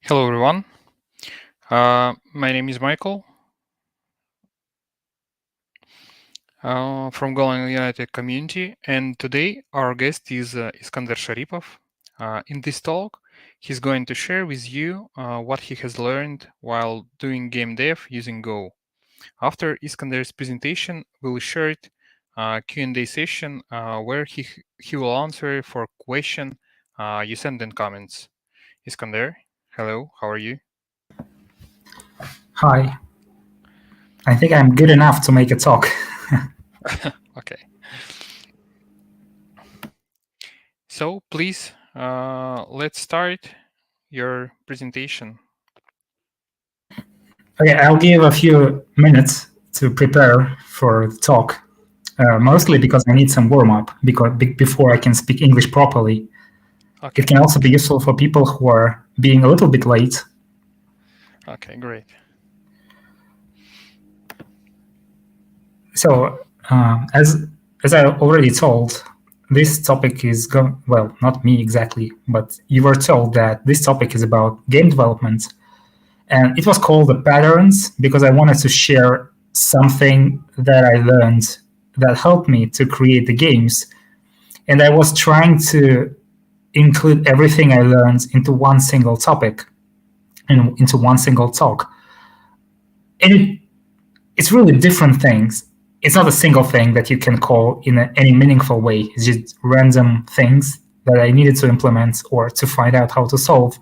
Hello, everyone. My name is Michael from Golang United community, and today our guest is Iskander Sharipov. In this talk, he's going to share with you what he has learned while doing game dev using Go. After Iskander's presentation, we'll share it Q&A session where he will answer for question you send in comments. Iskander, hello, how are you? Hi. I think I'm good enough to make a talk. Okay. So please, let's start your presentation. Okay, I'll give a few minutes to prepare for the talk, mostly because I need some warm-up before I can speak English properly. Okay. It can also be useful for people who are being a little bit late. Okay, great. So, as I already told, this topic is well, not me exactly, but you were told that this topic is about game development. And it was called the patterns because I wanted to share something that I learned that helped me to create the games. And I was trying to include everything I learned into one single topic and into one single talk. And it's really different things. It's not a single thing that you can call in any meaningful way. It's just random things that I needed to implement or to find out how to solve.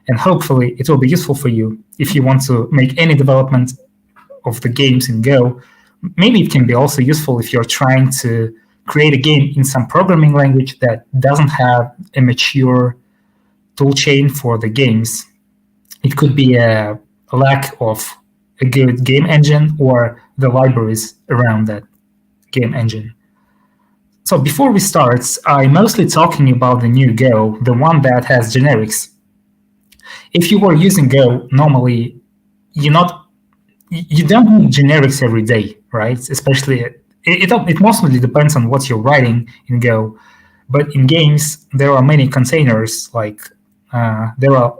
And hopefully it will be useful for you if you want to make any development of the games in Go. Maybe it can be also useful if you're trying to create a game in some programming language that doesn't have a mature toolchain for the games. It could be a lack of a good game engine or the libraries around that game engine. So before we start, I'm mostly talking about the new Go, the one that has generics. If you were using Go, normally you don't need generics every day, right? Especially it mostly depends on what you're writing in Go. But in games, there are many containers. There are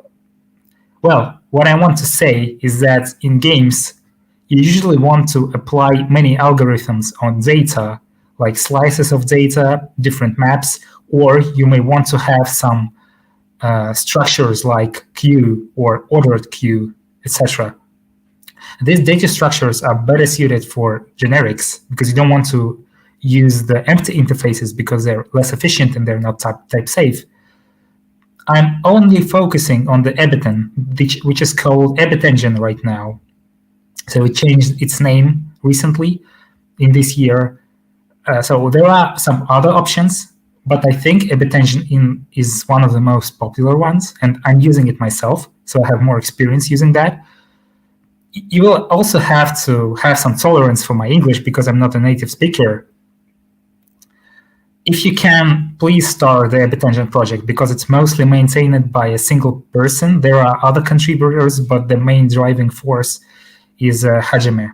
well, what I want to say is that in games, you usually want to apply many algorithms on data, like slices of data, different maps, or you may want to have some structures like queue or ordered queue, etc. These data structures are better suited for generics because you don't want to use the empty interfaces because they're less efficient and they're not type safe. I'm only focusing on the Ebiton, which is called Ebit Engine right now. So it changed its name recently in this year. So there are some other options, but I think Ebit Engine is one of the most popular ones, and I'm using it myself, so I have more experience using that. You will also have to have some tolerance for my English because I'm not a native speaker. If you can, please start the Ebit Engine project because it's mostly maintained by a single person. There are other contributors, but the main driving force is Hajime.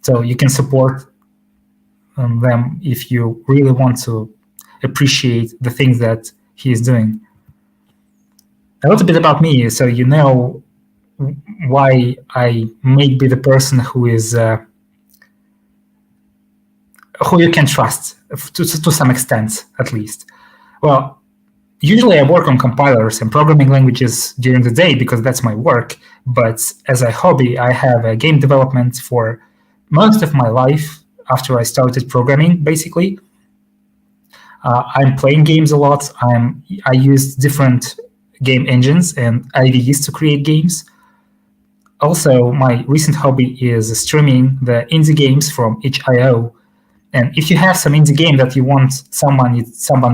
So you can support them if you really want to appreciate the things that he is doing. A little bit about me, so you know why I may be the person who you can trust to some extent, at least. Well, usually I work on compilers and programming languages during the day because that's my work. But as a hobby, I have a game development for most of my life after I started programming, basically. I'm playing games a lot. I use different game engines and IDEs to create games. Also, my recent hobby is streaming the indie games from itch.io. And if you have some indie game that you want someone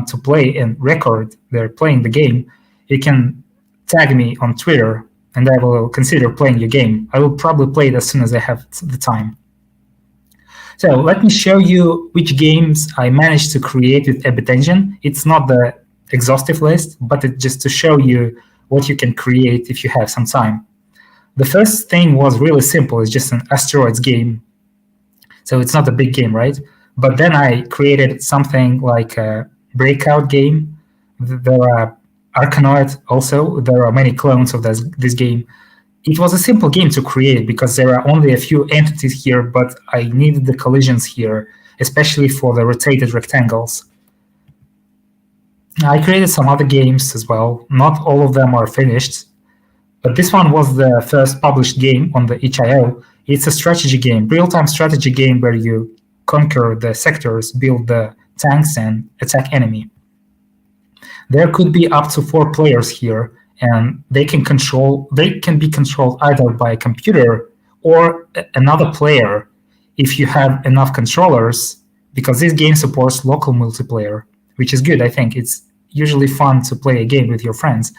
to play and record they're playing the game, you can tag me on Twitter and I will consider playing your game. I will probably play it as soon as I have the time. So let me show you which games I managed to create with Ebit Engine. It's not the exhaustive list, but it's just to show you what you can create if you have some time. The first thing was really simple. It's just an asteroids game. So it's not a big game, right? But then I created something like a breakout game. There are Arkanoid also, there are many clones of this game. It was a simple game to create because there are only a few entities here, but I needed the collisions here, especially for the rotated rectangles. I created some other games as well. Not all of them are finished, but this one was the first published game on the itch.io. It's a strategy game, real-time strategy game where you conquer the sectors, build the tanks, and attack enemy. There could be up to 4 players here, and they can be controlled either by a computer or another player if you have enough controllers, because this game supports local multiplayer, which is good. I think it's usually fun to play a game with your friends.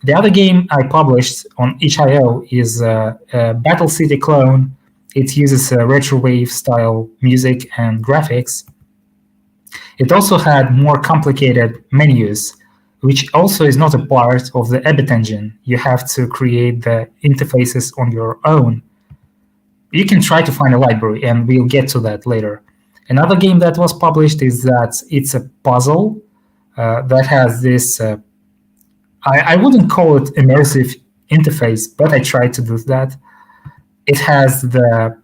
The other game I published on itch.io is a Battle City clone. It uses retrowave style music and graphics. It also had more complicated menus, which also is not a part of the Ebit engine. You have to create the interfaces on your own. You can try to find a library, and we'll get to that later. Another game that was published is that it's a puzzle that has this, I wouldn't call it immersive interface, but I tried to do that. It has the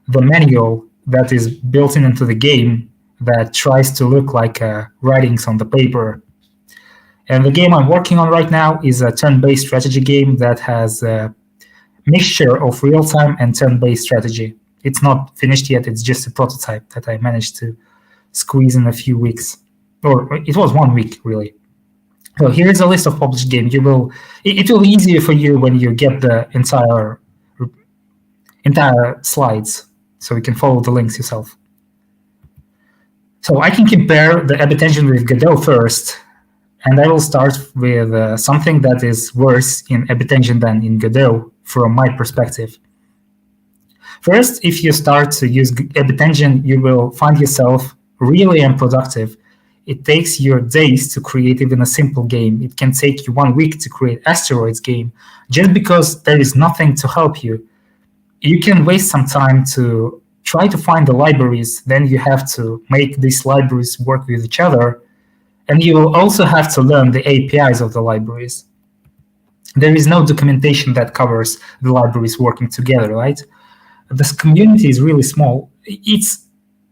manual that is built into the game that tries to look like writings on the paper. And the game I'm working on right now is a turn-based strategy game that has a mixture of real-time and turn-based strategy. It's not finished yet, it's just a prototype that I managed to squeeze in a few weeks. Or it was 1 week, really. So here is a list of published games. It will be easier for you when you get the entire slides, so you can follow the links yourself. So I can compare the Ebit engine with Godot first, and I will start with something that is worse in Ebit engine than in Godot from my perspective. First, if you start to use Ebit engine, you will find yourself really unproductive. It takes you days to create even a simple game. It can take you 1 week to create Asteroids game, just because there is nothing to help you. You can waste some time to try to find the libraries, then you have to make these libraries work with each other, and you will also have to learn the APIs of the libraries. There is no documentation that covers the libraries working together, right? This community is really small. It's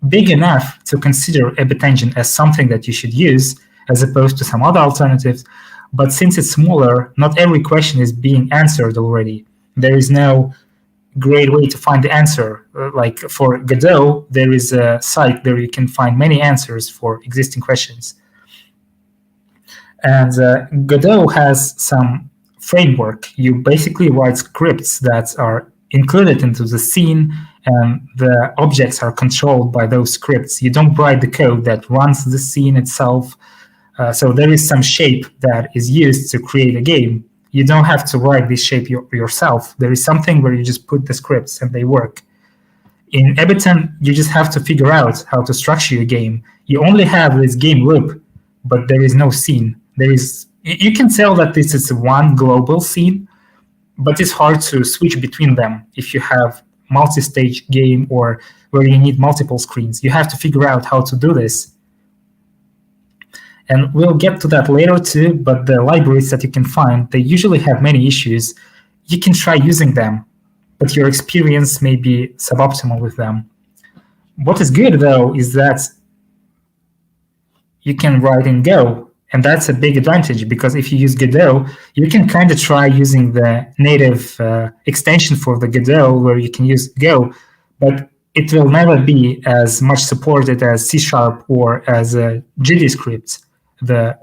big enough to consider Ebit engine as something that you should use as opposed to some other alternatives, but since it's smaller, not every question is being answered already. There is no great way to find the answer. Like for Godot, there is a site where you can find many answers for existing questions. And Godot has some framework. You basically write scripts that are included into the scene, and the objects are controlled by those scripts. You don't write the code that runs the scene itself. So there is some shape that is used to create a game. You don't have to write this shape yourself. There is something where you just put the scripts and they work. In Ableton, you just have to figure out how to structure your game. You only have this game loop, but there is no scene. You can tell that this is one global scene, but it's hard to switch between them if you have multi-stage game or where you need multiple screens. You have to figure out how to do this. And we'll get to that later too, but the libraries that you can find, they usually have many issues. You can try using them, but your experience may be suboptimal with them. What is good, though, is that you can write in Go, and that's a big advantage, because if you use Godot, you can kind of try using the native extension for the Godot where you can use Go, but it will never be as much supported as C# or as GDScript, the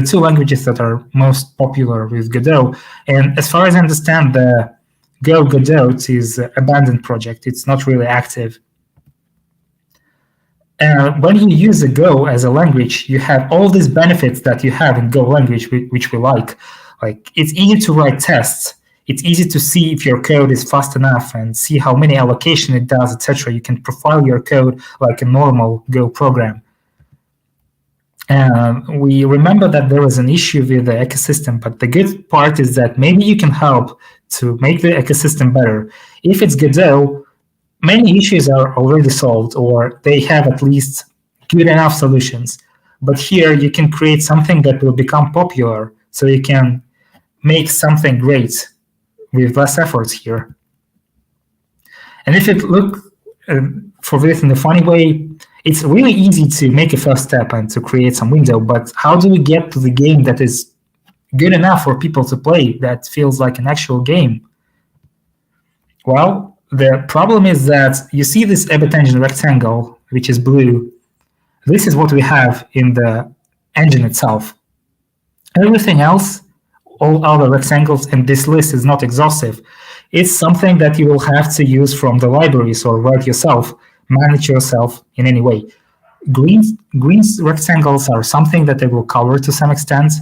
two languages that are most popular with Godot. And as far as I understand, the Go Godot is an abandoned project. It's not really active. When you use a Go as a language, you have all these benefits that you have in Go language, which we like. Like, it's easy to write tests. It's easy to see if your code is fast enough and see how many allocation it does, etc. You can profile your code like a normal Go program. We remember that there was an issue with the ecosystem, but the good part is that maybe you can help to make the ecosystem better. If it's Godot, many issues are already solved, or they have at least good enough solutions. but here you can create something that will become popular, so you can make something great with less efforts here. And if you look for this in a funny way, it's really easy to make a first step and to create some window, but how do we get to the game that is good enough for people to play, that feels like an actual game? Well, the problem is that you see this Ebit engine rectangle, which is blue. This is what we have in the engine itself. Everything else, all other rectangles, and this list is not exhaustive. It's something that you will have to use from the libraries or write yourself, manage yourself in any way. Green's rectangles are something that I will cover to some extent,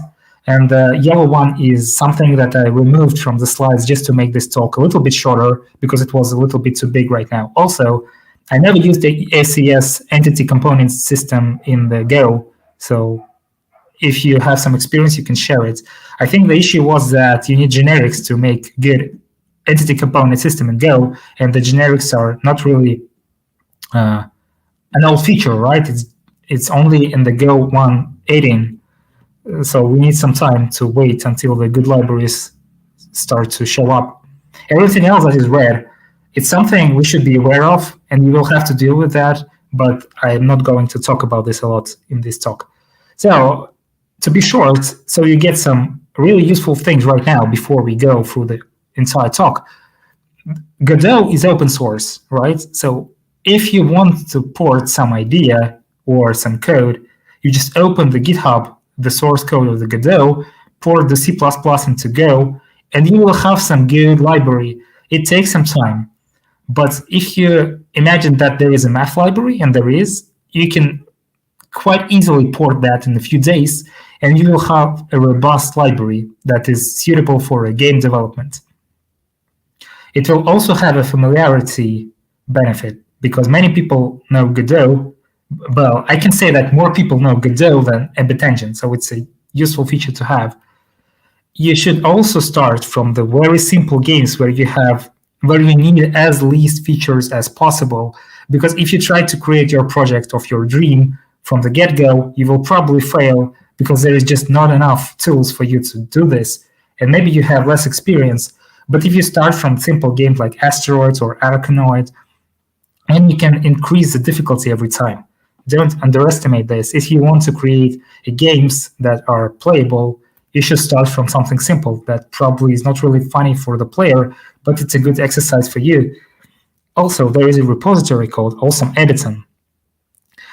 and the yellow one is something that I removed from the slides just to make this talk a little bit shorter because it was a little bit too big right now. Also, I never used the SES entity component system in the Go, so if you have some experience, you can share it. I think the issue was that you need generics to make good entity component system in Go, and the generics are not really an old feature, right? It's only in the Go 1.18, so we need some time to wait until the good libraries start to show up. Everything else that is red, it's something we should be aware of, and we will have to deal with that, but I'm not going to talk about this a lot in this talk. So, to be short, so you get some really useful things right now before we go through the entire talk. Godot is open source, right? So if you want to port some idea or some code, you just open the GitHub, the source code of the Godot, port the C++ into Go, and you will have some good library. It takes some time. But if you imagine that there is a math library, and there is, you can quite easily port that in a few days, and you will have a robust library that is suitable for a game development. It will also have a familiarity benefit because many people know Godot. Well, I can say that more people know Godot than Ebit engine, so it's a useful feature to have. You should also start from the very simple games where you need as least features as possible, because if you try to create your project of your dream from the get-go, you will probably fail because there is just not enough tools for you to do this, and maybe you have less experience. But if you start from simple games like Asteroids or Arachnoid, and you can increase the difficulty every time. Don't underestimate this. If you want to create games that are playable, you should start from something simple that probably is not really funny for the player, but it's a good exercise for you. Also, there is a repository called Awesome Editon.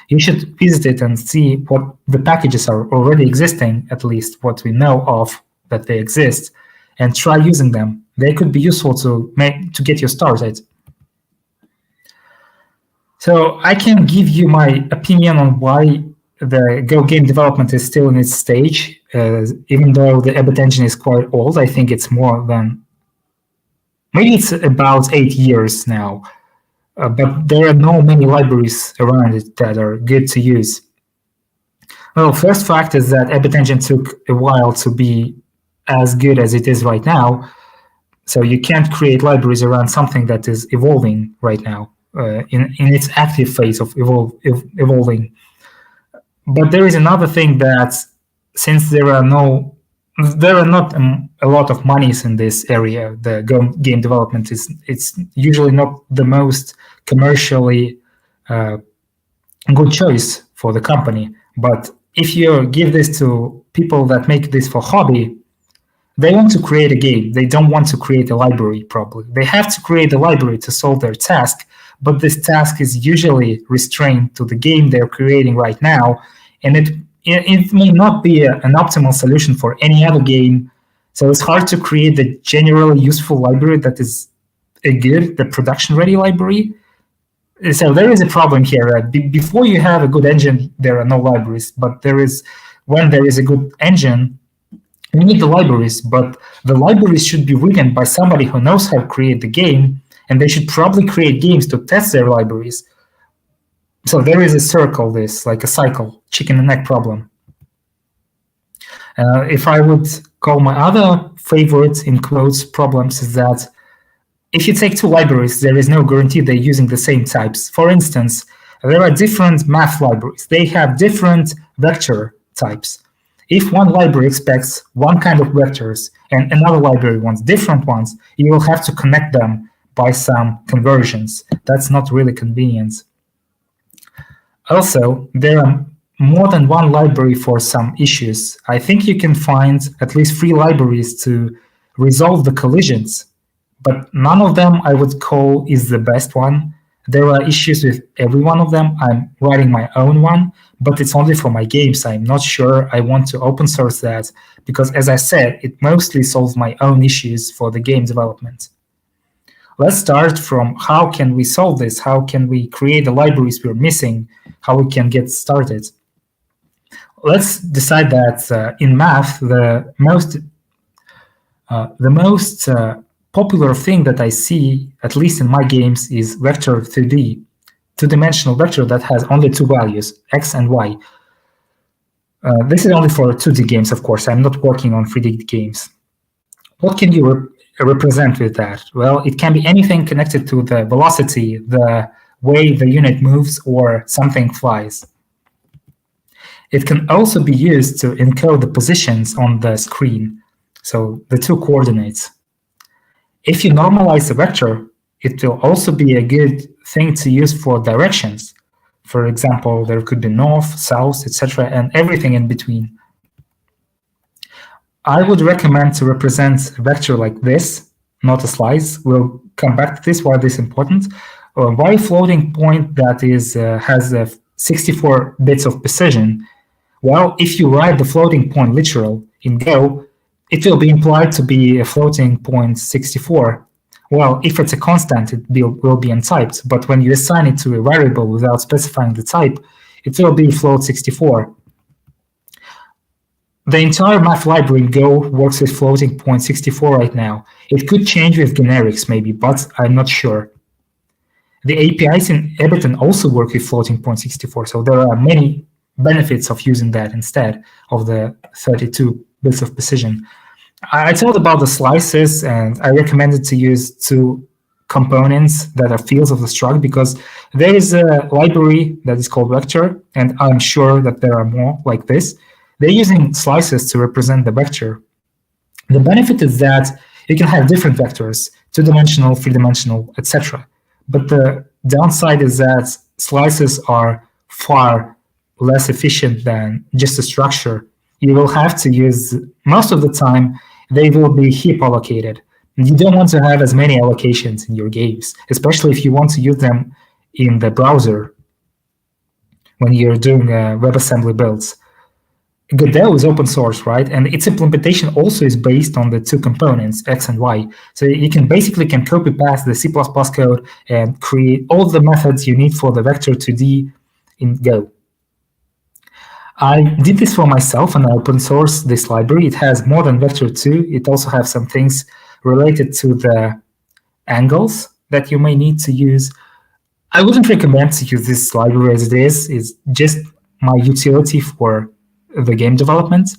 You should visit it and see what the packages are already existing, at least what we know of that they exist, and try using them. They could be useful to get you started. So I can give you my opinion on why the Go game development is still in its stage, even though the Ebit engine is quite old. I think it's more than, maybe it's about 8 years now. But there are no many libraries around it that are good to use. Well, first fact is that Ebit engine took a while to be as good as it is right now. So you can't create libraries around something that is evolving right now, in its active phase of evolving. But there is another thing that since there are not a lot of monies in this area, the game development it's usually not the most commercially good choice for the company. But if you give this to people that make this for hobby, they want to create a game. They don't want to create a library, probably. They have to create a library to solve their task, but this task is usually restrained to the game they're creating right now, and it may not be an optimal solution for any other game. So it's hard to create the generally useful library that is the production-ready library. So there is a problem here. Before you have a good engine, there are no libraries, but when there is a good engine, you need the libraries, but the libraries should be written by somebody who knows how to create the game, and they should probably create games to test their libraries. So there is a circle, like a cycle, chicken and egg problem. If I would call my other favorite, in quotes, problems is that if you take two libraries, there is no guarantee they're using the same types. For instance, there are different math libraries. They have different vector types. If one library expects one kind of vectors and another library wants different ones, you will have to connect them by some conversions. That's not really convenient. Also, there are more than one library for some issues. I think you can find at least 3 libraries to resolve the collisions, but none of them I would call is the best one. There are issues with every one of them. I'm writing my own one, but it's only for my games. I'm not sure I want to open source that because, as I said, it mostly solves my own issues for the game development. Let's start from how can we solve this? How can we create the libraries we're missing? How we can get started? Let's decide that in math, the most popular thing that I see, at least in my games, is vector 2D, two-dimensional vector that has only 2 values, x and y. This is only for 2D games, of course. I'm not working on 3D games. What can you represent with that? Well, it can be anything connected to the velocity, the way the unit moves, or something flies. It can also be used to encode the positions on the screen, so the 2 coordinates. If you normalize the vector, it will also be a good thing to use for directions. For example, there could be north, south, etc., and everything in between. I would recommend to represent a vector like this, not a slice. We'll come back to this, why this is important. Why a floating point that has 64 bits of precision? Well, if you write the floating point literal in Go, it will be implied to be a floating point 64. Well, if it's a constant, it will be untyped, but when you assign it to a variable without specifying the type, it will be float 64. The entire math library in Go works with floating point 64 right now. It could change with generics maybe, but I'm not sure. The APIs in Ableton also work with floating point 64, so there are many benefits of using that instead of the 32 bits of precision. I told about the slices, and I recommended to use 2 components that are fields of the struct because there is a library that is called vector, and I'm sure that there are more like this. They're using slices to represent the vector. The benefit is that you can have different vectors, 2-dimensional, 3-dimensional, etc. But the downside is that slices are far less efficient than just a structure. You will have to use, most of the time, they will be heap allocated. You don't want to have as many allocations in your games, especially if you want to use them in the browser when you're doing WebAssembly builds. gamedev is open source, right? And its implementation also is based on the 2 components, x and y. So you can copy paste the C++ code and create all the methods you need for the vector 2D in Go. I did this for myself and I open source this library. It has more than vector 2. It also has some things related to the angles that you may need to use. I wouldn't recommend to use this library as it is. It's just my utility for the game development,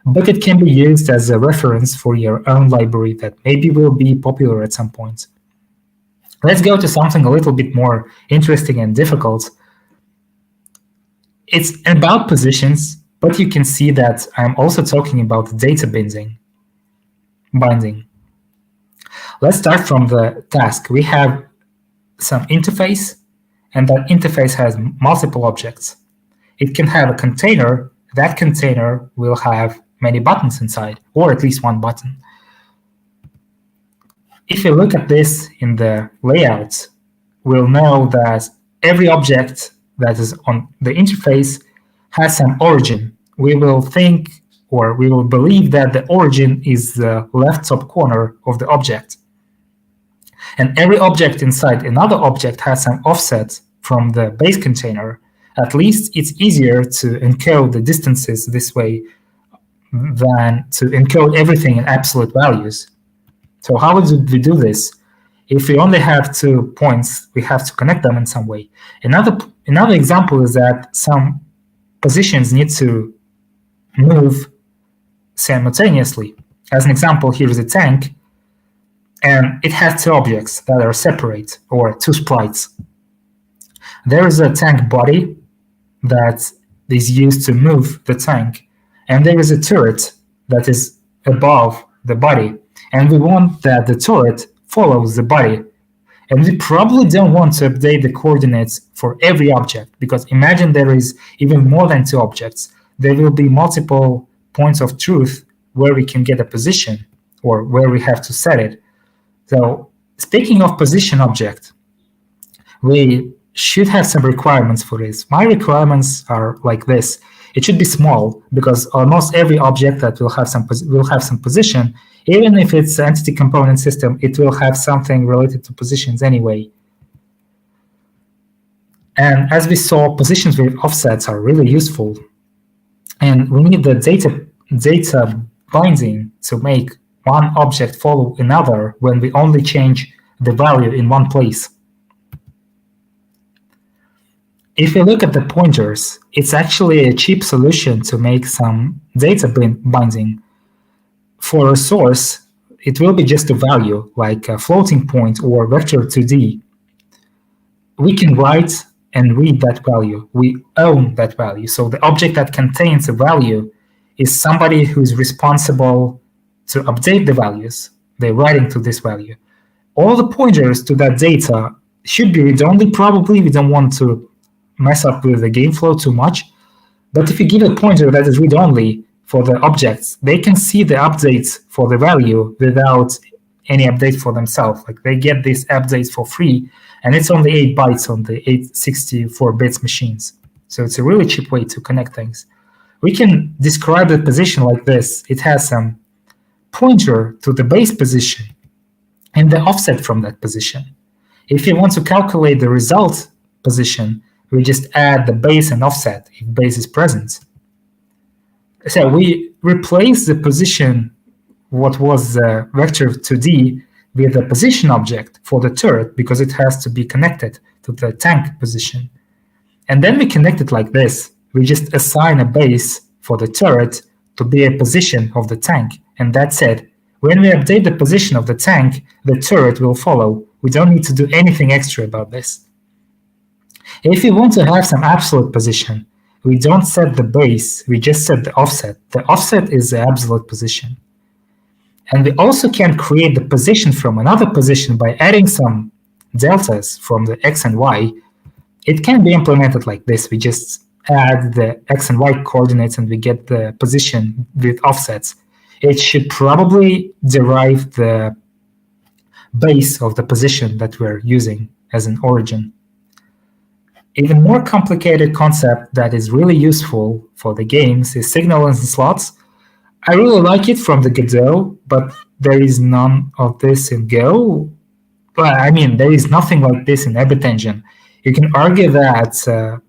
but it can be used as a reference for your own library that maybe will be popular at some point. Let's go to something a little bit more interesting and difficult. It's about positions, but you can see that I'm also talking about data binding. Let's start from the task. We have some interface, and that interface has multiple objects. It can have a container. That container will have many buttons inside, or at least one button. If you look at this in the layout, we'll know that every object that is on the interface has some origin. We will think, or we will believe that the origin is the left top corner of the object. And every object inside another object has some offset from the base container. At least it's easier to encode the distances this way than to encode everything in absolute values. So how would we do this? If we only have 2 points, we have to connect them in some way. Another example is that some positions need to move simultaneously. As an example, here is a tank, and it has 2 objects that are separate, or 2 sprites. There is a tank body that is used to move the tank, and there is a turret that is above the body, and we want that the turret follows the body. And we probably don't want to update the coordinates for every object, because imagine there is even more than two objects. There will be multiple points of truth where we can get a position or where we have to set it. So speaking of position object, we should have some requirements for this. My requirements are like this. It should be small, because almost every object that will have some position, even if it's an entity component system, it will have something related to positions anyway. And as we saw, positions with offsets are really useful. And we need the data binding to make one object follow another when we only change the value in one place. If we look at the pointers, it's actually a cheap solution to make some data binding. For a source, it will be just a value, like a floating point or vector 2D. We can write and read that value. We own that value. So the object that contains a value is somebody who's responsible to update the values. They're writing to this value. All the pointers to that data should be read-only, probably. We don't want to mess up with the game flow too much. But if you give a pointer that is read-only for the objects, they can see the updates for the value without any update for themselves. Like they get these updates for free, and it's only 8 bytes on the 864 bits machines. So it's a really cheap way to connect things. We can describe the position like this. It has some pointer to the base position and the offset from that position. If you want to calculate the result position, we just add the base and offset if base is present. So we replace the position, what was vector 2D, with a position object for the turret, because it has to be connected to the tank position. And then we connect it like this. We just assign a base for the turret to be a position of the tank, and that's it. When we update the position of the tank, the turret will follow. We don't need to do anything extra about this. If we want to have some absolute position, we don't set the base, we just set the offset. The offset is the absolute position. And we also can create the position from another position by adding some deltas from the x and y. It can be implemented like this. We just add the x and y coordinates and we get the position with offsets. It should probably derive the base of the position that we're using as an origin. Even more complicated concept that is really useful for the games is signals and slots. I really like it from the Godot, but there is none of this in Go. Well, I mean, there is nothing like this in Ebit Engine. You can argue that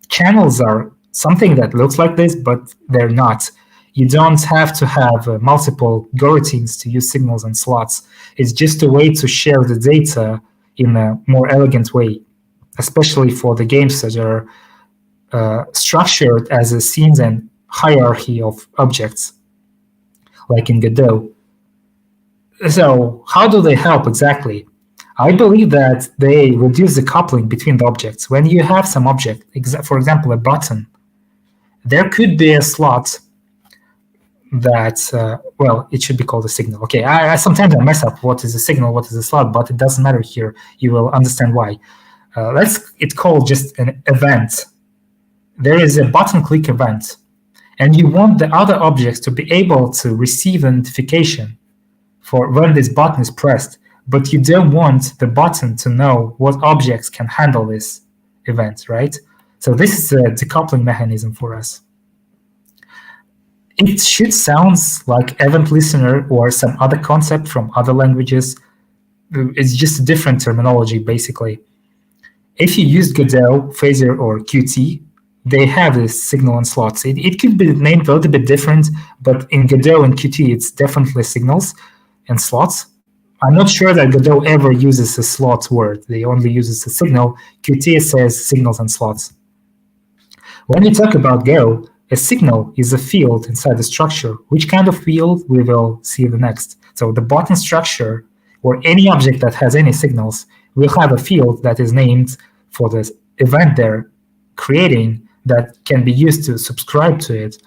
channels are something that looks like this, but they're not. You don't have to have multiple coroutines to use signals and slots. It's just a way to share the data in a more elegant way, especially for the games that are structured as a scenes and hierarchy of objects, like in Godot. So how do they help exactly? I believe that they reduce the coupling between the objects. When you have some object, for example, a button, there could be a slot that, well, it should be called a signal. Okay, I sometimes I mess up what is a signal, what is a slot, but it doesn't matter here. You will understand why. It's called just an event. There is a button click event, and you want the other objects to be able to receive a notification for when this button is pressed, but you don't want the button to know what objects can handle this event, right? So this is a decoupling mechanism for us. It should sound like event listener or some other concept from other languages. It's just a different terminology, basically. If you use Godot, Phaser, or Qt, they have this signal and slots. It could be named a little bit different, but in Godot and Qt, it's definitely signals and slots. I'm not sure that Godot ever uses a slot word. They only uses a signal. Qt says signals and slots. When we talk about Go, a signal is a field inside the structure. Which kind of field we will see the next. So the button structure, or any object that has any signals, will have a field that is named for the event they're creating that can be used to subscribe to it.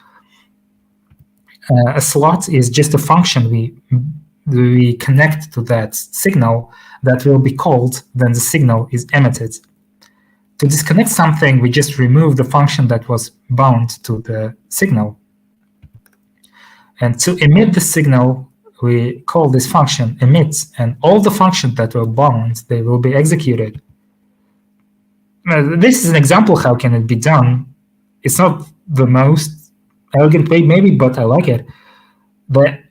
A slot is just a function we connect to that signal that will be called when the signal is emitted. To disconnect something, we just remove the function that was bound to the signal. And to emit the signal, we call this function emit, and all the functions that were bound, they will be executed. This is an example how can it be done. It's not the most elegant way, maybe, but I like it. The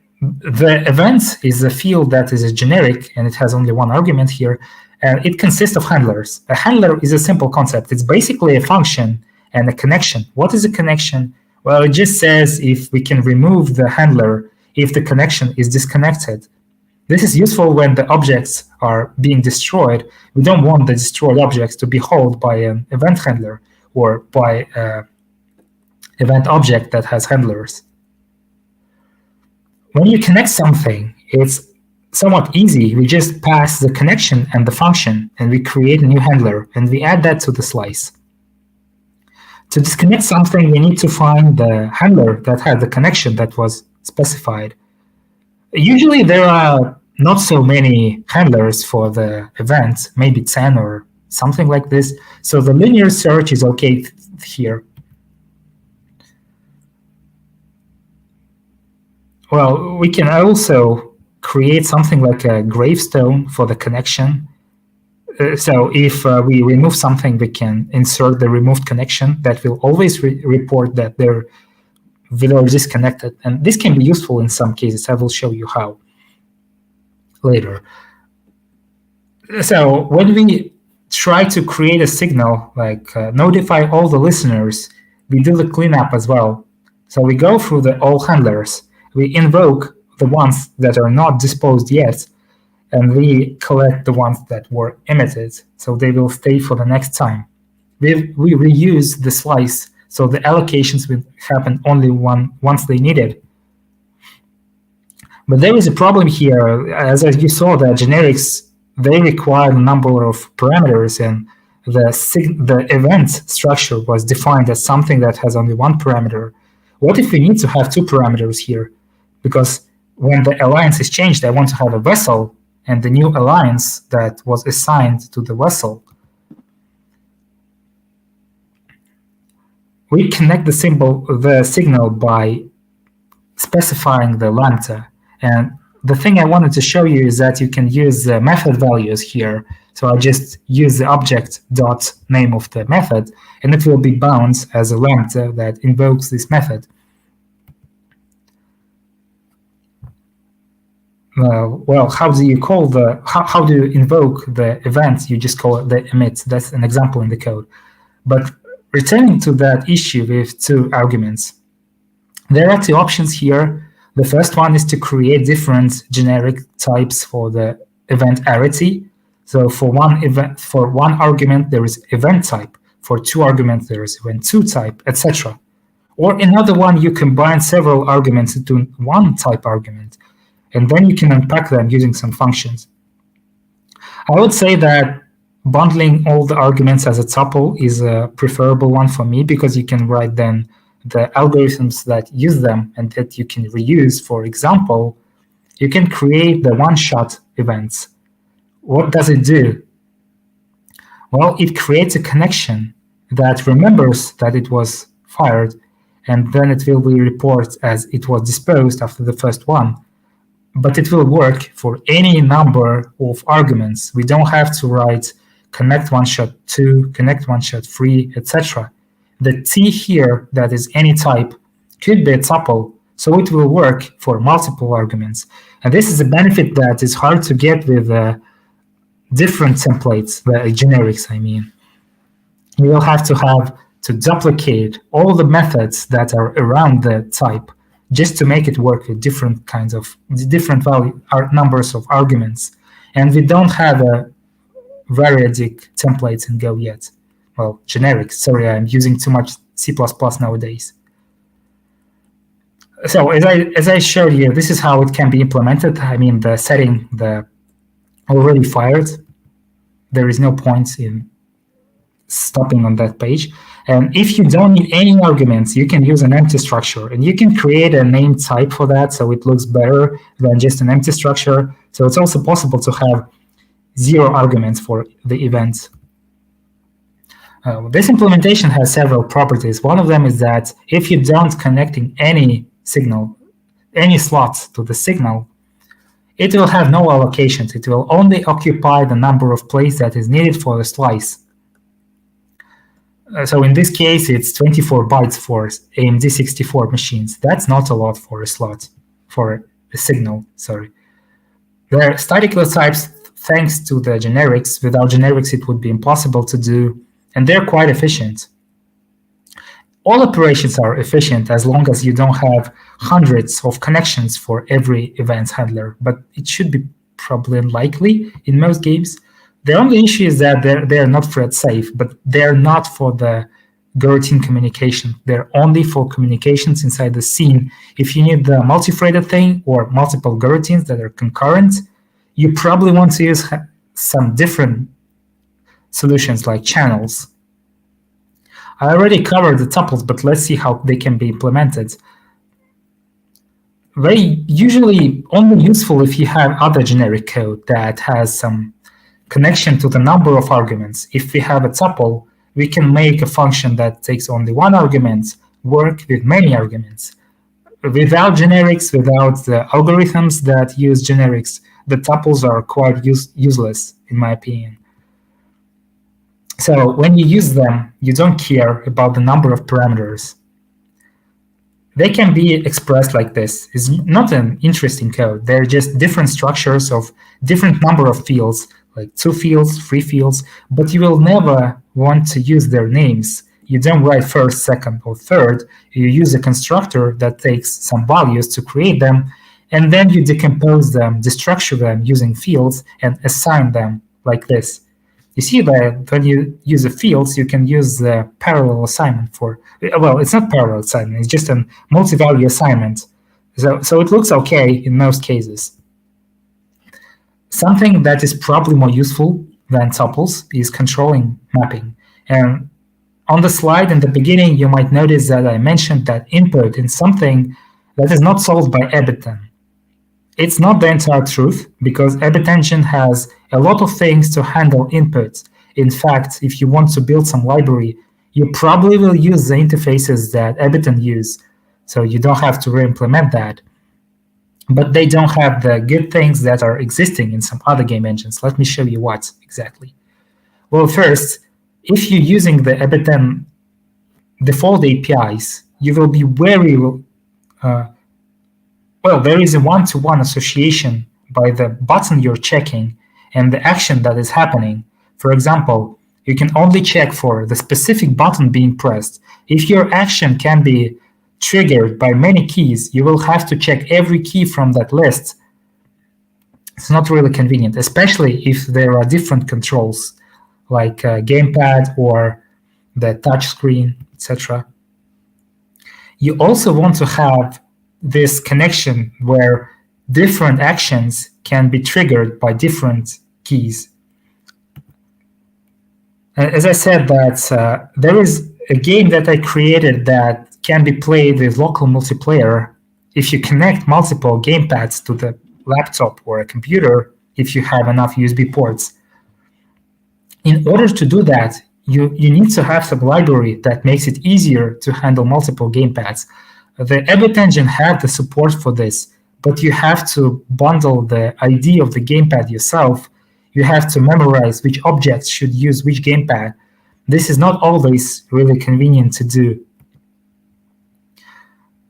event is a field that is a generic, and it has only one argument here, and it consists of handlers. A handler is a simple concept. It's basically a function and a connection. What is a connection? Well, it just says if we can remove the handler if the connection is disconnected. This is useful when the objects are being destroyed. We don't want the destroyed objects to be held by an event handler or by an event object that has handlers. When you connect something, it's somewhat easy. We just pass the connection and the function, and we create a new handler, and we add that to the slice. To disconnect something, we need to find the handler that had the connection that was specified. Usually there are not so many handlers for the event, maybe 10 or something like this. So the linear search is okay here. Well, we can also create something like a gravestone for the connection. So if we remove something, we can insert the removed connection that will always report that they're disconnected. And this can be useful in some cases. I will show you how later. So when we try to create a signal, like notify all the listeners, we do the cleanup as well. So we go through the all handlers. We invoke the ones that are not disposed yet, and we collect the ones that were emitted, so they will stay for the next time. We reuse the slice, so the allocations will happen only once they need it. But there is a problem here. As you saw, the generics, they require a number of parameters, and the event structure was defined as something that has only one parameter. What if we need to have two parameters here? Because when the alliance is changed, I want to have a vessel and the new alliance that was assigned to the vessel. We connect the signal by specifying the lambda. And the thing I wanted to show you is that you can use the method values here. So I just use the object dot name of the method, and it will be bound as a lambda that invokes this method. Well, how do you call how do you invoke the event? You just call it the emit. That's an example in the code. But returning to that issue with two arguments, there are two options here. The first one is to create different generic types for the event arity. So for one argument, there is event type. For two arguments, there is event two type, etc. Or another one, you combine several arguments into one type argument, and then you can unpack them using some functions. I would say that bundling all the arguments as a tuple is a preferable one for me, because you can write then the algorithms that use them and that you can reuse. For example, you can create the one-shot events. What does it do? Well, it creates a connection that remembers that it was fired, and then it will be reported as it was disposed after the first one. But it will work for any number of arguments. We don't have to write connect one shot 2, connect one shot 3, etc. The T here, that is any type, could be a tuple, so it will work for multiple arguments. And this is a benefit that is hard to get with different templates, the generics, I mean. You will have to duplicate all the methods that are around the type just to make it work with different numbers of arguments. And we don't have a variadic templates in Go yet. Well, generics. Sorry, I'm using too much C++ nowadays. So as I showed you, this is how it can be implemented. I mean, the setting, the already fired, there is no point in stopping on that page. And if you don't need any arguments, you can use an empty structure, and you can create a name type for that so it looks better than just an empty structure. So it's also possible to have zero arguments for the event. This implementation has several properties. One of them is that if you don't connecting any signal, any slots to the signal, it will have no allocations. It will only occupy the number of places that is needed for the slice. So in this case, it's 24 bytes for AMD 64 machines. That's not a lot for a slot, for a signal, sorry. There are static types thanks to the generics. Without generics, it would be impossible to do, and they're quite efficient. All operations are efficient as long as you don't have hundreds of connections for every event handler, but it should be probably unlikely in most games. The only issue is that they're not thread safe, but they're not for the coroutine communication. They're only for communications inside the scene. If you need the multi-threaded thing or multiple coroutines that are concurrent, you probably want to use some different solutions like channels. I already covered the tuples, but let's see how they can be implemented. They usually only useful if you have other generic code that has some connection to the number of arguments. If we have a tuple, we can make a function that takes only one argument work with many arguments. Without generics, without the algorithms that use generics, the tuples are quite useless, in my opinion. So when you use them, you don't care about the number of parameters. They can be expressed like this. It's not an interesting code. They're just different structures of different number of fields, like 2 fields, 3 fields, but you will never want to use their names. You don't write first, second, or third. You use a constructor that takes some values to create them, and then you decompose them, destructure them using fields, and assign them like this. You see that when you use the fields, you can use the parallel assignment for, well, it's not parallel assignment, it's just a multi-value assignment. So it looks okay in most cases. Something that is probably more useful than tuples is controlling mapping. And on the slide in the beginning, you might notice that I mentioned that input in something that is not solved by Ebiton. It's not the entire truth, because Ebit Engine has a lot of things to handle inputs. In fact, if you want to build some library, you probably will use the interfaces that Ebiton use, so you don't have to re-implement that. But they don't have the good things that are existing in some other game engines. Let me show you what exactly. Well, first, if you're using the Ebiton default APIs, you will be very well, there is a one-to-one association by the button you're checking and the action that is happening. For example, you can only check for the specific button being pressed. If your action can be triggered by many keys, you will have to check every key from that list. It's not really convenient, especially if there are different controls, like gamepad or the touch screen, etc. You also want to have this connection where different actions can be triggered by different keys. As I said, that there is a game that I created that can be played with local multiplayer if you connect multiple gamepads to the laptop or a computer, if you have enough USB ports. In order to do that, you need to have some library that makes it easier to handle multiple gamepads. The Ebit engine had the support for this, but you have to bundle the ID of the gamepad yourself. You have to memorize which objects should use which gamepad. This is not always really convenient to do.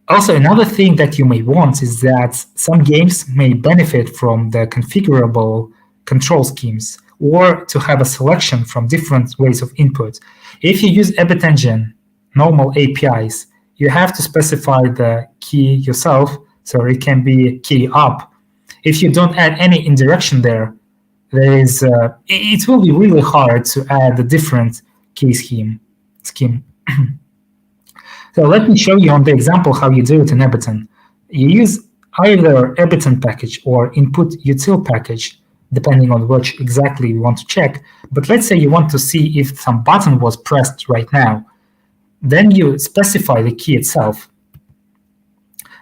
Also, another thing that you may want is that some games may benefit from the configurable control schemes, or to have a selection from different ways of input. If you use Ebit engine normal APIs, you have to specify the key yourself, so it can be key up. If you don't add any indirection there, it will be really hard to add a different key scheme. So let me show you on the example how you do it in Ebiton. You use either Ebiton package or input util package, depending on which exactly you want to check. But let's say you want to see if some button was pressed right now. Then you specify the key itself.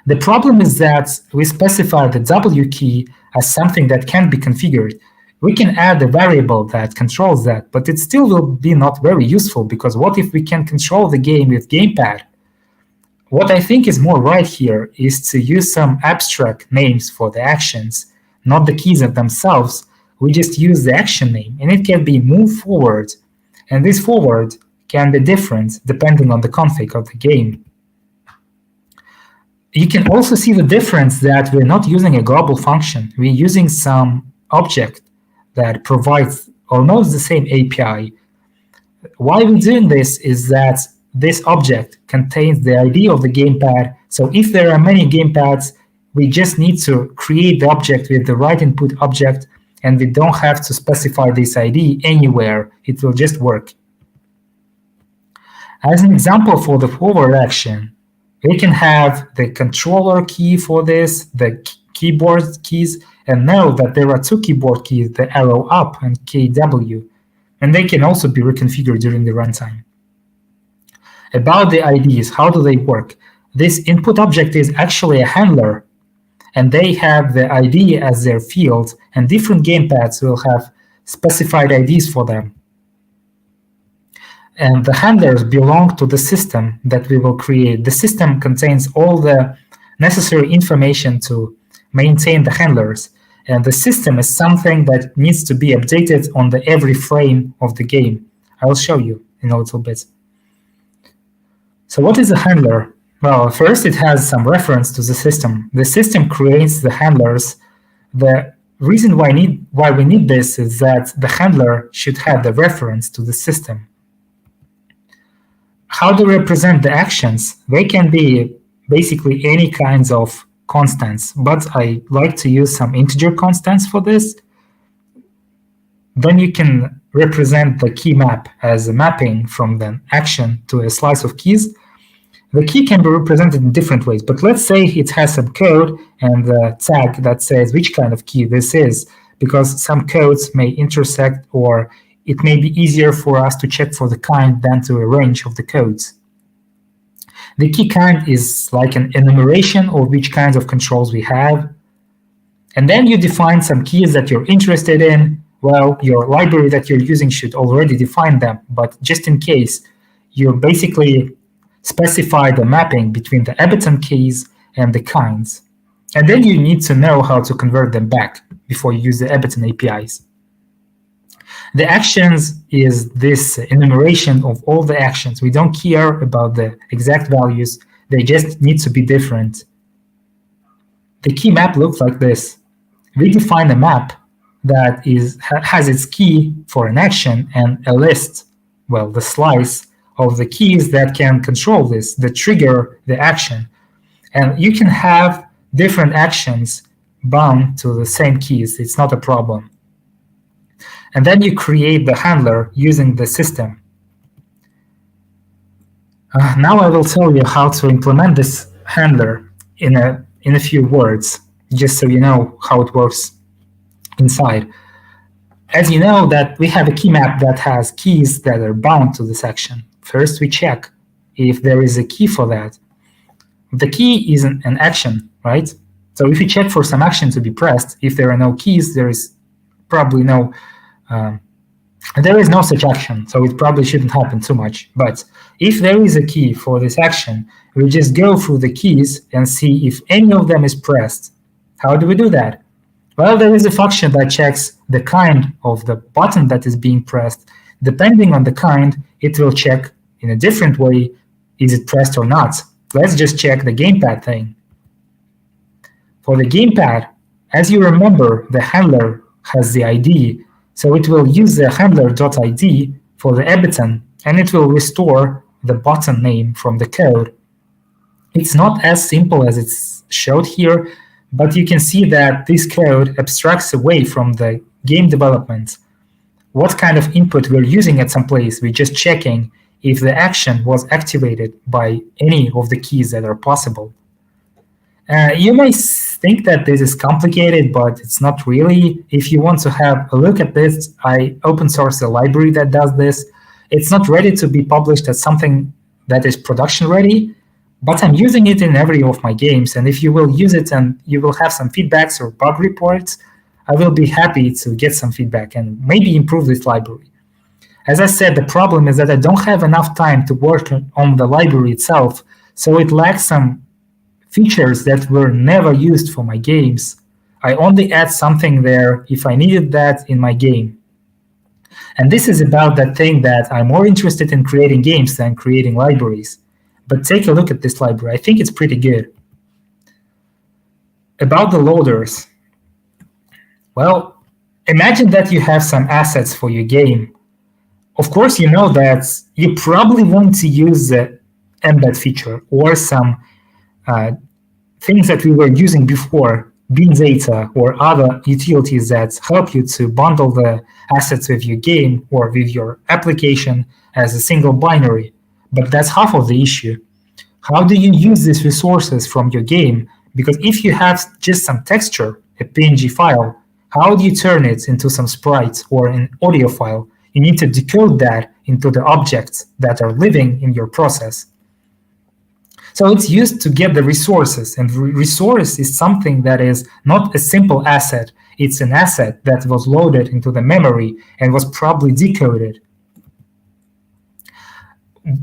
The problem is that we specify the W key as something that can be configured. We can add a variable that controls that, but it still will be not very useful, because what if we can control the game with gamepad? What I think is more right here is to use some abstract names for the actions, not the keys of themselves. We just use the action name, and it can be moved forward, and this forward can be different depending on the config of the game. You can also see the difference that we're not using a global function. We're using some object that provides almost the same API. Why we're doing this is that this object contains the ID of the gamepad. So if there are many gamepads, we just need to create the object with the right input object, and we don't have to specify this ID anywhere. It will just work. As an example for the forward action, we can have the controller key for this, the keyboard keys, and know that there are two keyboard keys, the arrow up and KW, and they can also be reconfigured during the runtime. About the IDs, how do they work? This input object is actually a handler, and they have the ID as their field, and different gamepads will have specified IDs for them. And the handlers belong to the system that we will create. The system contains all the necessary information to maintain the handlers, and the system is something that needs to be updated on the every frame of the game. I will show you in a little bit. So what is a handler? Well, first it has some reference to the system. The system creates the handlers. The reason why we need this is that the handler should have the reference to the system. How to represent the actions? They can be basically any kinds of constants, but I like to use some integer constants for this. Then you can represent the key map as a mapping from the action to a slice of keys. The key can be represented in different ways, but let's say it has some code and the tag that says which kind of key this is, because some codes may intersect, or it may be easier for us to check for the kind than to a range of the codes. The key kind is like an enumeration of which kinds of controls we have. And then you define some keys that you're interested in. Well, your library that you're using should already define them, but just in case, you basically specify the mapping between the Ableton keys and the kinds. And then you need to know how to convert them back before you use the Ableton APIs. The actions is this enumeration of all the actions. We don't care about the exact values. They just need to be different. The key map looks like this. We define a map that has its key for an action and a list, well, the slice of the keys that can control this, that trigger the action. And you can have different actions bound to the same keys. It's not a problem. And then you create the handler using the system. Now I will tell you how to implement this handler in a few words, just so you know how it works inside. As you know that we have a key map that has keys that are bound to this action. First, we check if there is a key for that. The key is an action, right? So if you check for some action to be pressed, if there are no keys, there is probably no such action, so it probably shouldn't happen too much. But if there is a key for this action, we just go through the keys and see if any of them is pressed. How do we do that? Well, there is a function that checks the kind of the button that is being pressed. Depending on the kind, it will check in a different way, is it pressed or not. Let's just check the gamepad thing. For the gamepad, as you remember, the handler has the ID, so it will use the handler.id for the Ableton, and it will restore the button name from the code. It's not as simple as it's showed here, but you can see that this code abstracts away from the game development. What kind of input we're using at some place, we're just checking if the action was activated by any of the keys that are possible. You may think that this is complicated, but it's not really. If you want to have a look at this, I open source a library that does this. It's not ready to be published as something that is production ready, but I'm using it in every of my games. And if you will use it and you will have some feedbacks or bug reports, I will be happy to get some feedback and maybe improve this library. As I said, the problem is that I don't have enough time to work on the library itself, so it lacks some features that were never used for my games. I only add something there if I needed that in my game. And this is about that thing that I'm more interested in creating games than creating libraries. But take a look at this library. I think it's pretty good. About the loaders. Well, imagine that you have some assets for your game. Of course, you know that you probably want to use the embed feature or some things that we were using before, bin data or other utilities that help you to bundle the assets with your game or with your application as a single binary. But that's half of the issue. How do you use these resources from your game? Because if you have just some texture, a PNG file, how do you turn it into some sprites or an audio file? You need to decode that into the objects that are living in your process. So it's used to get the resources, and resource is something that is not a simple asset. It's an asset that was loaded into the memory and was probably decoded.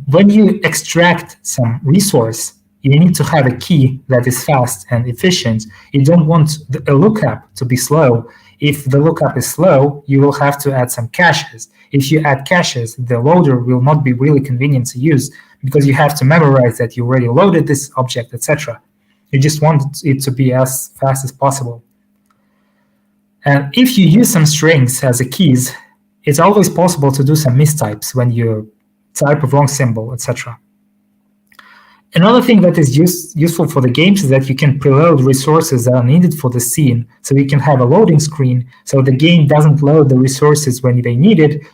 When you extract some resource, you need to have a key that is fast and efficient. You don't want a lookup to be slow. If the lookup is slow, you will have to add some caches. If you add caches, the loader will not be really convenient to use because you have to memorize that you already loaded this object, etc. You just want it to be as fast as possible. And if you use some strings as a keys, it's always possible to do some mistypes when you type a wrong symbol, etc. Another thing that is useful for the games is that you can preload resources that are needed for the scene. So you can have a loading screen so the game doesn't load the resources when they need it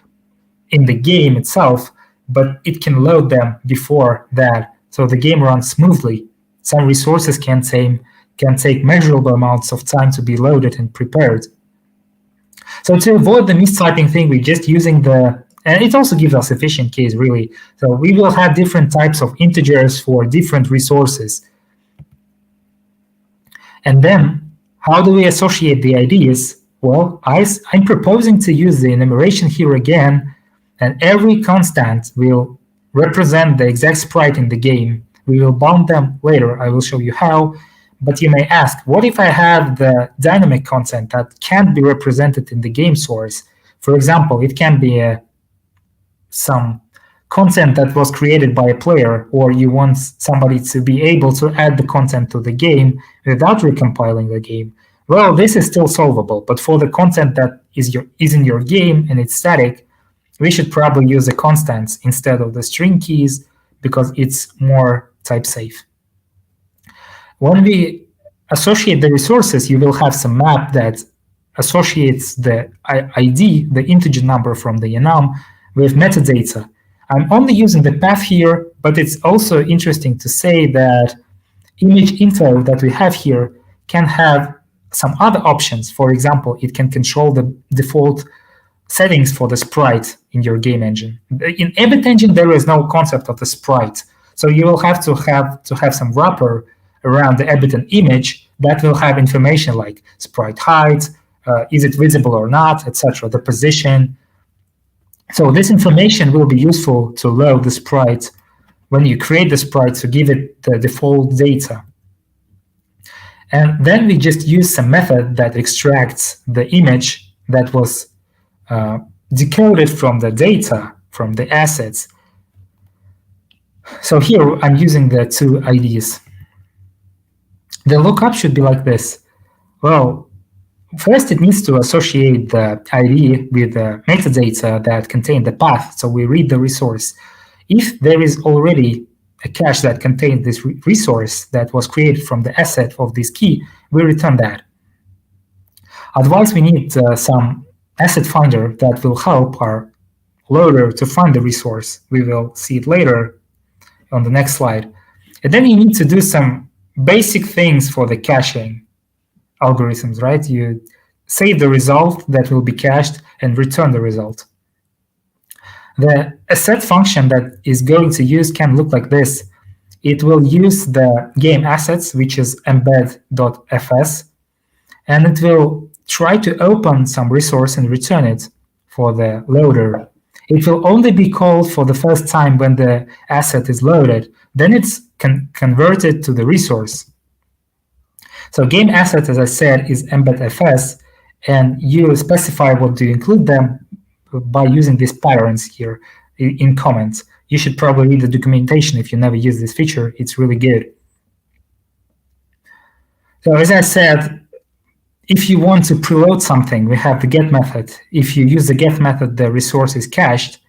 in the game itself, but it can load them before that so the game runs smoothly. Some resources can take measurable amounts of time to be loaded and prepared. So to avoid the mistyping thing, we're just using and it also gives us efficient case, really. So we will have different types of integers for different resources. And then, how do we associate the IDs? Well, I'm proposing to use the enumeration here again, and every constant will represent the exact sprite in the game. We will bound them later. I will show you how. But you may ask, what if I have the dynamic constant that can't be represented in the game source? For example, it can be some content that was created by a player, or you want somebody to be able to add the content to the game without recompiling the game. Well, this is still solvable, but for the content that is in your game and it's static, we should probably use the constants instead of the string keys because it's more type safe. When we associate the resources, you will have some map that associates the ID, the integer number from the enum, with metadata. I'm only using the path here, but it's also interesting to say that image info that we have here can have some other options. For example, it can control the default settings for the sprite in your game engine. In Embedded Engine, there is no concept of the sprite. So you will have to have some wrapper around the embedded image that will have information like sprite height, is it visible or not, etc., the position. So this information will be useful to load the sprite when you create the sprite to give it the default data. And then we just use some method that extracts the image that was decoded from the data, from the assets. So here I'm using the two IDs. The lookup should be like this. Well, first, it needs to associate the ID with the metadata that contain the path, so we read the resource. If there is already a cache that contains this resource that was created from the asset of this key, we return that. Otherwise, we need some asset finder that will help our loader to find the resource. We will see it later on the next slide. And then you need to do some basic things for the caching algorithms, right? You save the result that will be cached and return the result. The asset function that is going to use can look like this. It will use the game assets, which is embed.fs, and it will try to open some resource and return it for the loader. It will only be called for the first time when the asset is loaded. Then it's converted to the resource. So game asset, as I said, is embed.fs, and you specify what to include them by using these patterns here in comments. You should probably read the documentation if you never use this feature. It's really good. So as I said, if you want to preload something, we have the get method. If you use the get method, the resource is cached.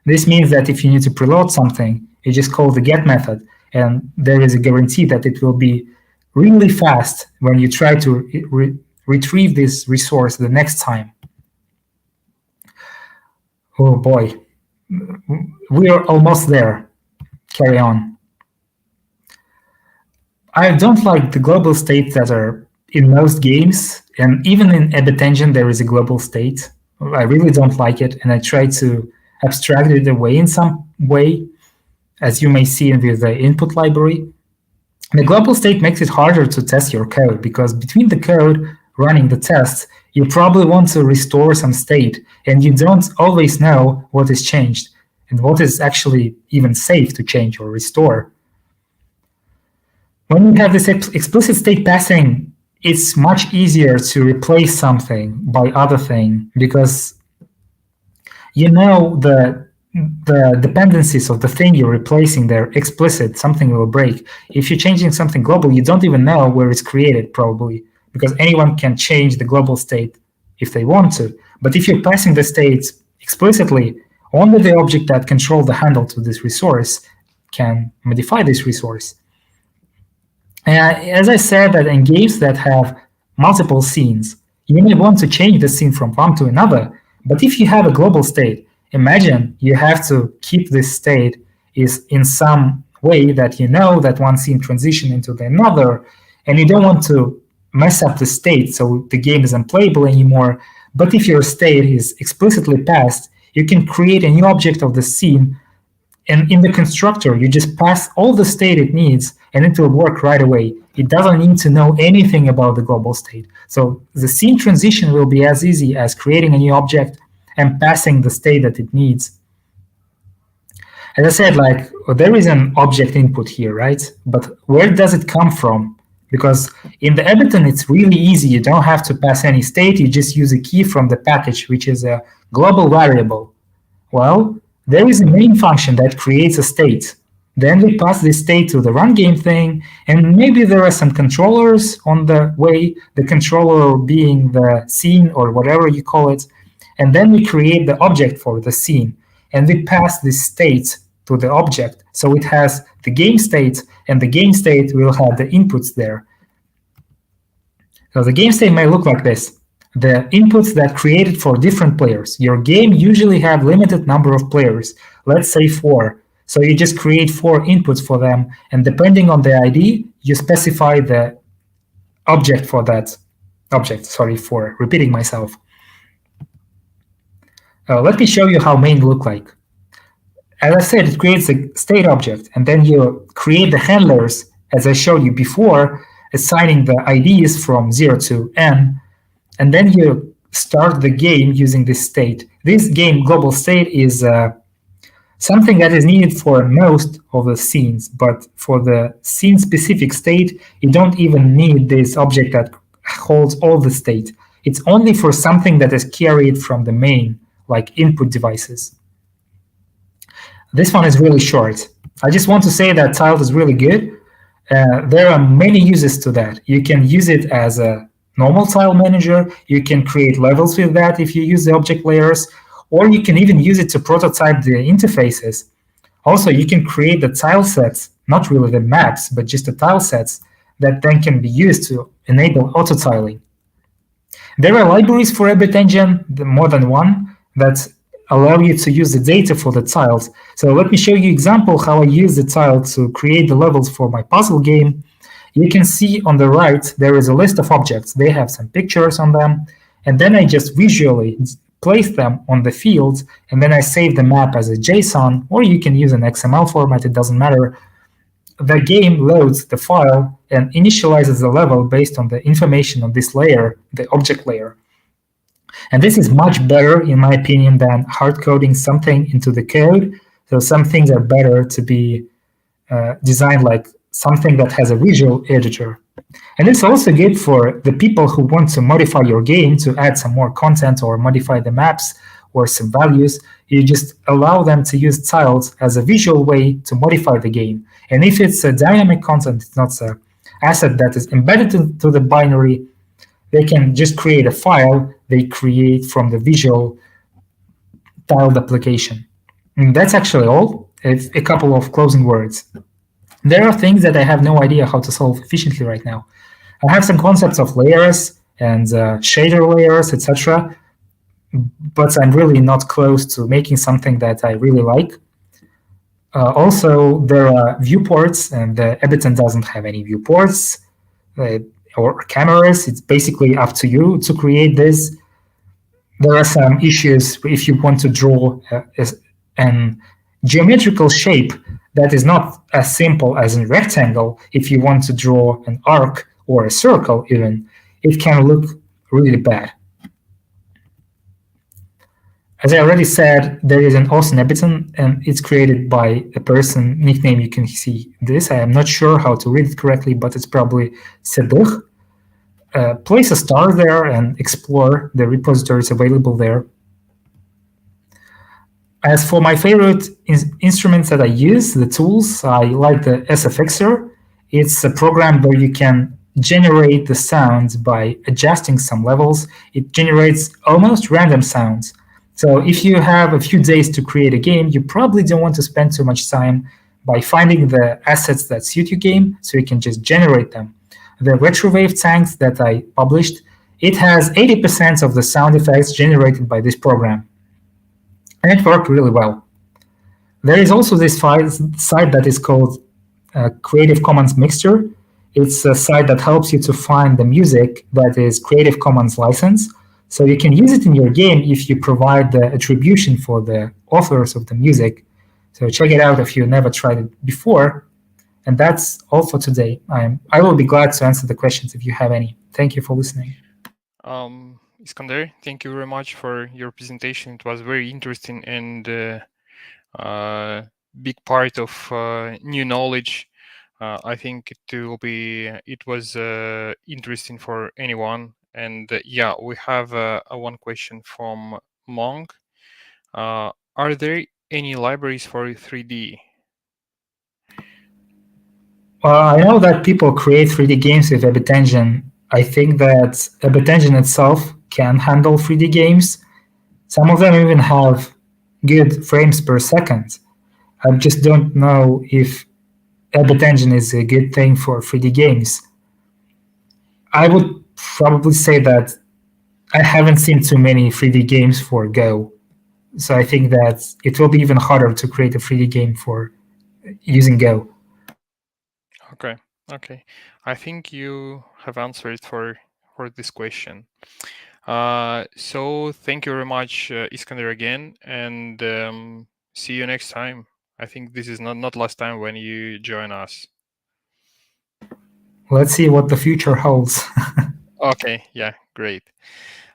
This means that if you need to preload something, you just call the get method, and there is a guarantee that it will be really fast when you try to retrieve this resource the next time. Oh boy, we are almost there. Carry on. I don't like the global states that are in most games, and even in Ebit Engine there is a global state. I really don't like it, and I try to abstract it away in some way, as you may see with the input library. The global state makes it harder to test your code, because between the code running the tests, you probably want to restore some state, and you don't always know what is changed and what is actually even safe to change or restore. When you have this explicit state passing, it's much easier to replace something by other thing, because you know the dependencies of the thing you're replacing, they're explicit, something will break. If you're changing something global, you don't even know where it's created, probably, because anyone can change the global state if they want to. But if you're passing the states explicitly, only the object that controls the handle to this resource can modify this resource. As I said, that in games that have multiple scenes, you may want to change the scene from one to another, but if you have a global state, imagine you have to keep this state is in some way that you know that one scene transition into the another, and you don't want to mess up the state so the game is unplayable anymore. But if your state is explicitly passed, you can create a new object of the scene, and in the constructor, you just pass all the state it needs, and it will work right away. It doesn't need to know anything about the global state. So the scene transition will be as easy as creating a new object and passing the state that it needs. As I said, like, there is an object input here, right? But where does it come from? Because in the Ableton, it's really easy. You don't have to pass any state. You just use a key from the package, which is a global variable. Well, there is a main function that creates a state. Then we pass this state to the run game thing, and maybe there are some controllers on the way, the controller being the scene or whatever you call it, and then we create the object for the scene, and we pass this state to the object. So it has the game state, and the game state will have the inputs there. So the game state may look like this. The inputs that created for different players. Your game usually have limited number of players, let's say 4. So you just create 4 inputs for them, and depending on the ID, you specify the object for that object. Sorry for repeating myself. Let me show you how main look like. As I said, it creates a state object, and then you create the handlers, as I showed you before, assigning the IDs from 0 to n, and then you start the game using this state. This game global state is something that is needed for most of the scenes, but for the scene-specific state, you don't even need this object that holds all the state. It's only for something that is carried from the main, like input devices. This one is really short. I just want to say that tiled is really good. There are many uses to that. You can use it as a normal tile manager. You can create levels with that if you use the object layers, or you can even use it to prototype the interfaces. Also, you can create the tile sets, not really the maps, but just the tile sets that then can be used to enable auto-tiling. There are libraries for Ebit Engine, more than one, that allow you to use the data for the tiles. So let me show you example how I use the tile to create the levels for my puzzle game. You can see on the right, there is a list of objects. They have some pictures on them. And then I just visually place them on the fields, and then I save the map as a JSON, or you can use an XML format, it doesn't matter. The game loads the file and initializes the level based on the information on this layer, the object layer. And this is much better, in my opinion, than hard coding something into the code. So some things are better to be designed like something that has a visual editor. And it's also good for the people who want to modify your game to add some more content or modify the maps or some values. You just allow them to use tiles as a visual way to modify the game. And if it's a dynamic content, it's not an asset that is embedded into the binary, they can just create a file they create from the visual tiled application. And that's actually all. It's a couple of closing words. There are things that I have no idea how to solve efficiently right now. I have some concepts of layers and shader layers, etc., but I'm really not close to making something that I really like. Also, there are viewports, and Ableton doesn't have any viewports or cameras. It's basically up to you to create this. There are some issues if you want to draw an geometrical shape that is not as simple as a rectangle. If you want to draw an arc or a circle even, it can look really bad. As I already said, there is an awesome Ableton, and it's created by a person, nickname you can see this. I am not sure how to read it correctly, but it's probably Sedich. Place a star there and explore the repositories available there. As for my favorite instruments that I use, the tools, I like the SFXer. It's a program where you can generate the sounds by adjusting some levels. It generates almost random sounds. So if you have a few days to create a game, you probably don't want to spend too much time by finding the assets that suit your game, so you can just generate them. The Retrowave tanks that I published, it has 80% of the sound effects generated by this program. And it worked really well. There is also this site that is called Creative Commons Mixture. It's a site that helps you to find the music that is Creative Commons license. So you can use it in your game if you provide the attribution for the authors of the music. So check it out if you never tried it before. And that's all for today. I will be glad to answer the questions if you have any. Thank you for listening. Iskander, thank you very much for your presentation. It was very interesting and big part of new knowledge. I think it was interesting for anyone. And yeah, we have one question from Monk. Are there any libraries for 3D? I know that people create 3D games with Abit Engine. I think that Abit Engine itself can handle 3D games. Some of them even have good frames per second. I just don't know if Abit Engine is a good thing for 3D games. I would probably say that I haven't seen too many 3D games for Go. So I think that it will be even harder to create a 3D game for using Go. Okay, okay. I think you have answered for this question. So thank you very much, Iskander, again, and see you next time. I think this is not last time when you join us. Let's see what the future holds. Okay, yeah, great.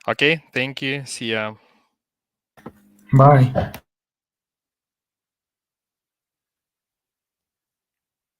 Okay, thank you. See ya. Bye.